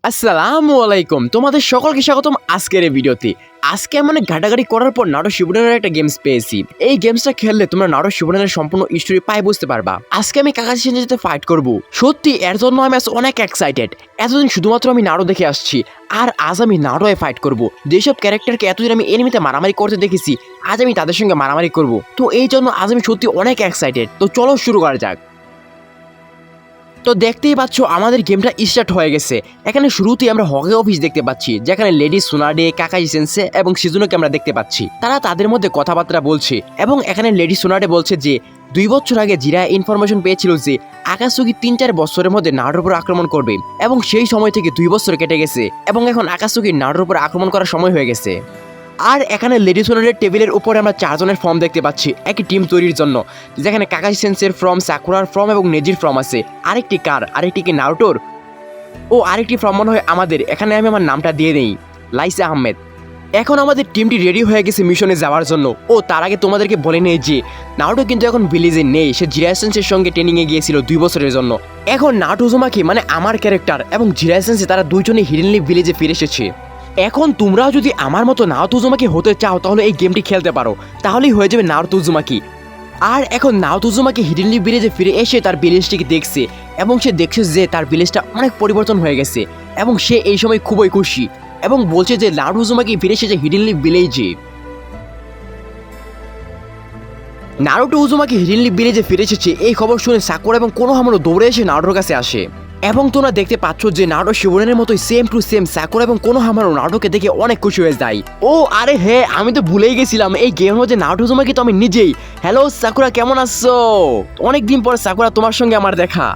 আসসালামু আলাইকুম, তোমাদের সকলকে স্বাগতম আজকের এই ভিডিওতে। আজকে আমি অনেক ঘাটাঘাটি করার পর নারুটো শিপুডেনের একটা গেমস পেয়েছি। এই গেমসটা খেললে তোমরা নারুটো শিপুডেনের সম্পূর্ণ স্টোরি পাই বুঝতে পারবা। আজকে আমি কাকাশি শিনজির সাথে ফাইট করব। সত্যি এর জন্য আমি আজ অনেক এক্সাইটেড। এতদিন শুধুমাত্র আমি নারুটো দেখে আসছি, আর আজ আমি নারুটোয় ফাইট করব। যেসব ক্যারেক্টারকে এতদিন আমি এনিমিতে মারামারি করতে দেখেছি, আজ আমি তাদের সঙ্গে মারামারি করব। তো এই জন্য আজ আমি সত্যি অনেক এক্সাইটেড। তো চলো শুরু করা যাক। তো দেখতেই পাচ্ছ আমাদের গেমটা স্টার্ট হয়ে গেছে। এখানে শুরুতেই আমরা হগে অফিস দেখতে পাচ্ছি, যেখানে লেডি সুনাডে, কাকাই সেন্সে এবং সিজুনোকে আমরা দেখতে পাচ্ছি। তারা তাদের মধ্যে কথাবার্তা বলছে এবং এখানে লেডি সুনাডে বলছে যে 2 বছর আগে জিরা ইনফরমেশন পেয়েছিল যে আকাশুকি 3-4 বছরের মধ্যে নারুটোর উপর আক্রমণ করবে, এবং সেই সময় থেকে 2 বছর কেটে গেছে এবং এখন আকাশুকি নারুটোর উপর আক্রমণ করার সময় হয়ে গেছে। আর এখানে লেডি সোনারের টেবিলের উপরে আমরা 4 জনের ফর্ম দেখতে পাচ্ছি একটি টিম তৈরির জন্য, যেখানে কাকাশি সেন্সের ফর্ম, সাকুরার ফর্ম এবং নেজির ফর্ম আছে। আরেকটি কার, আরেকটি কি নারুটোর, ও আরেকটি ফর্ম মনে হয় আমাদের। এখানে আমি আমার নামটা দিয়ে নেই, লাইসা আহমেদ। এখন আমাদের টিমটি রেডি হয়ে গেছে মিশনে যাওয়ার জন্য। ও তার আগে তোমাদেরকে বলে নেই যে নারুটো কিন্তু এখন ভিলেজে নেই, সে জিরাসেন্সের সঙ্গে ট্রেনিংয়ে গিয়েছিল 2 বছরের জন্য। এখন নারুটো উজুমাকি মানে আমার ক্যারেক্টার এবং জিরাসেন্সে তারা দুইজনই হিডেনলি ভিলেজে ফিরে এসেছে। এখন তোমরাও যদি আমার মতো নারুতো উজুমাকি হতে চাও তাহলে এই গেমটি খেলতে পারো, তাহলেই হয়ে যাবে নারুতো উজুমাকি। আর এখন নারুতো উজুমাকি হিডেনলি ভিলেজে ফিরে এসে তার ভিলেজটিকে দেখছে এবং সে দেখছে যে তার ভিলেজটা অনেক পরিবর্তন হয়ে গেছে এবং সে এই সময় খুবই খুশি এবং বলছে যে নারুতো উজুমাকি ফিরে এসেছে হিডেনলি ভিলেজে। নারুটো উজুমাকি হিডেনলি ভিলেজে ফিরে এসেছে এই খবর শুনে সাকুরা এবং কোনোহামারু দৌড়ে এসে নারুটোর কাছে আসে। এবং তোমরা দেখতে পাচ্ছ যে নারুটো শিবুডেনের মতোই সেম টু সেম সাকুরা এবং কোনোহামারু নারুটোকে দেখে অনেক খুশি হয়ে যায়। ও আরে হ্যাঁ, আমি তো ভুলেই গেছিলাম, এই গেমের মধ্যে নারুটো উজুমাকি তো আমি নিজেই। হ্যালো সাকুরা, কেমন আছো? অনেকদিন পর সাকুরা তোমার সঙ্গে আমার দেখা।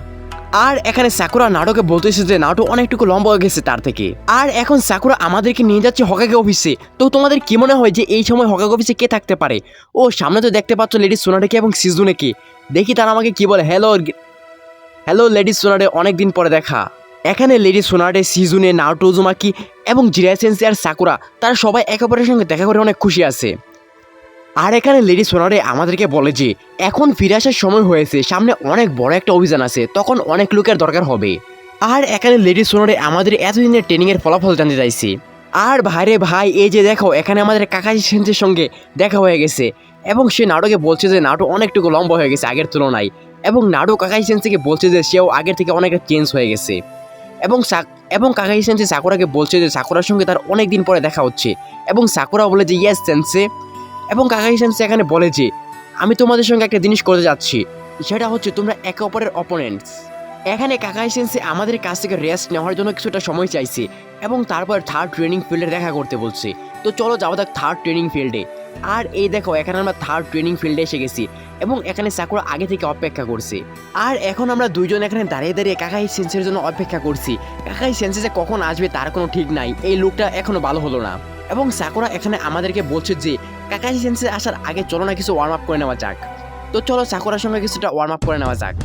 আর এখানে সাকুরা নারুটোকে বলতেছে যে নারুটো অনেকটুকু লম্বা হয়ে গেছে তার থেকে। আর এখন সাকুরা আমাদেরকে নিয়ে যাচ্ছে হকাগে অফিসে। তো তোমাদের কি মনে হয় যে এই সময় হকাগে অফিসে কে থাকতে পারে? ও সামনে তো দেখতে পাচ্ছ লেডি সোনাডেকে এবং সিজুনেকে। দেখি তারা আমাকে কি বলে। হ্যালো হ্যালো লেডি সোনাডে, অনেকদিন পরে দেখা। এখানে লেডি সোনাডে, সিজুনে, নারুটো উজুমাকি এবং জিরাসেন্সি আর সাকুরা তারা সবাই একে অপরের সঙ্গে দেখা করে অনেক খুশি আছে। আর এখানে লেডি সোনারে আমাদেরকে বলে যে এখন ফিরে আসার সময় হয়েছে, সামনে অনেক বড় একটা অভিযান আছে, তখন অনেক লোকের দরকার হবে। আর এখানে লেডি সোনারে আমাদের এতদিনের ট্রেনিংয়ের ফলাফল জানতে চাইছি। আর ভাইরে ভাই, এই যে দেখো এখানে আমাদের কাকাশি সেন্সের সঙ্গে দেখা হয়ে গেছে এবং সে নাটকে বলছে যে নাটু অনেকটুকু লম্বা হয়ে গেছে আগের তুলনায়, এবং নাটু কাকাশি সেন্সকে বলছে যে সেও আগের থেকে অনেকটা চেঞ্জ হয়ে গেছে। এবং কাকাশি সেন্সে সাকুরাকে বলছে যে সাকুরার সঙ্গে তার অনেক দিন পরে দেখা হচ্ছে, এবং সাকুরা বলে যে ইয়েস সেন্সে। এবং কাকাশি সেন্সে এখানে বলে যে আমি তোমাদের সঙ্গে একটা জিনিস করতে যাচ্ছি, সেটা হচ্ছে তোমরা একে অপরের অপোনেন্টস। এখানে কাকাশি সেন্সে আমাদের কাছ থেকে রেস্ট নেওয়ার জন্য কিছুটা সময় চাইছে এবং তারপর থার্ড ট্রেনিং ফিল্ডে দেখা করতে বলছে। তো চলো যাওয়া যাক থার্ড ট্রেনিং ফিল্ডে। আর এই দেখো এখানে আমরা থার্ড ট্রেনিং ফিল্ডে এসে গেছি এবং এখানে সাকুরা আগে থেকে অপেক্ষা করছে। আর এখন আমরা দুইজন এখানে দাঁড়িয়ে দাঁড়িয়ে কাকাশি সেন্সের জন্য অপেক্ষা করছি। কাকাশি সেন্সে যে কখন আসবে তার কোনো ঠিক নাই, এই লুকটা এখনো ভালো হলো না। এবং সাকুরা এখানে আমাদেরকে বলছে যে কাকাশি সেন্সে আসার আগে চলো না কিছু ওয়ার্ম আপ করে নেওয়া যাক। তো চলো সাকুরার সঙ্গে কিছুটা ওয়ার্ম আপ করে নেওয়া যাক।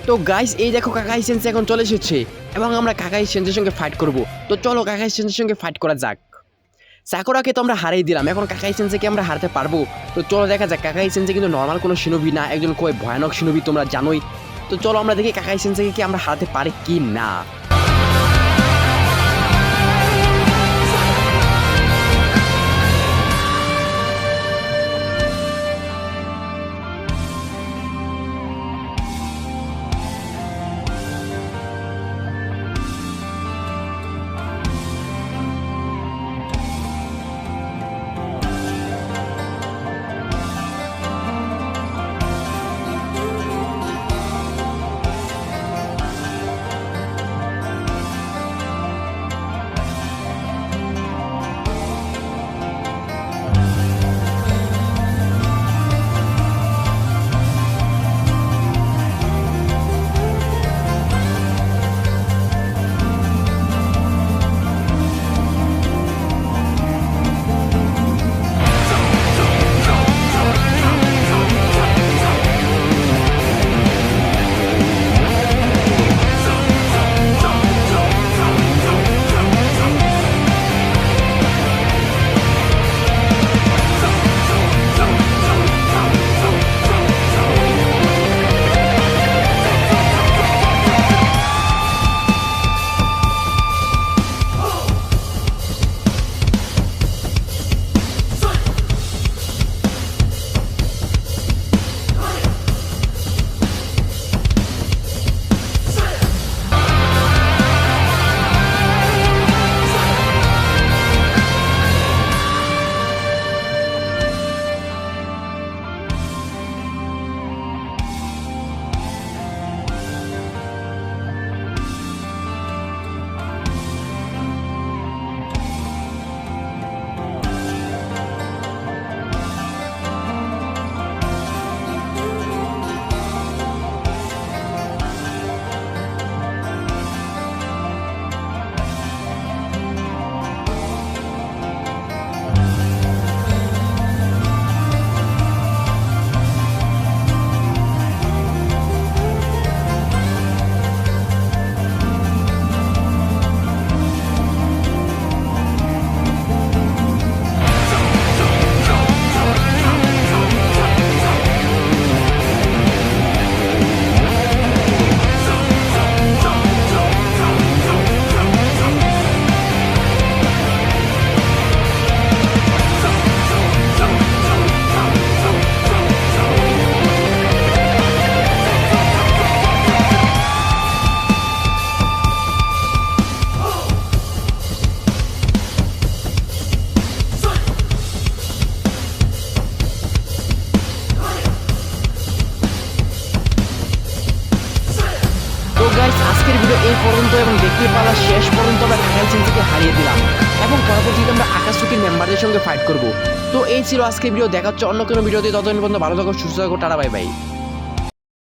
তো গাইস এই দেখো কাকাই সেন্সে এখন চলে এসেছে এবং আমরা কাকাই সেন্সের সঙ্গে ফাইট করব। তো চলো কাকাই সেন্সের সঙ্গে ফাইট করা যাক। সাকুরাকে তো আমরা হারিয়ে দিলাম, এখন কাকাই সেন্সেকে আমরা হারাতে পারবো? তো চলো দেখা যাক। কাকাই সেন্সে কিন্তু নর্মাল কোনো শিনোবি না, একজন কয় ভয়ানক শিনোবি, তোমরা জানোই। তো চলো আমরা দেখি কাকাই সেন্সেকে কি আমরা হারাতে পারি কি না। আজকের ভিডিও এই পর্যন্ত এবং দেখতে পাওয়া শেষ পর্যন্ত আমরা কাকাই সেন্সেকে হারিয়ে দিলাম এবং পরবর্তীতে আমরা আকাশুকির মেম্বারদের সঙ্গে ফাইট করব। তো এই ছিল আজকের ভিডিও, দেখা হচ্ছে অন্য কোনো ভিডিওতে। ততদিন পর্যন্ত ভালো থাকো, সুস্থ থাকো, টাটা বাই বাই।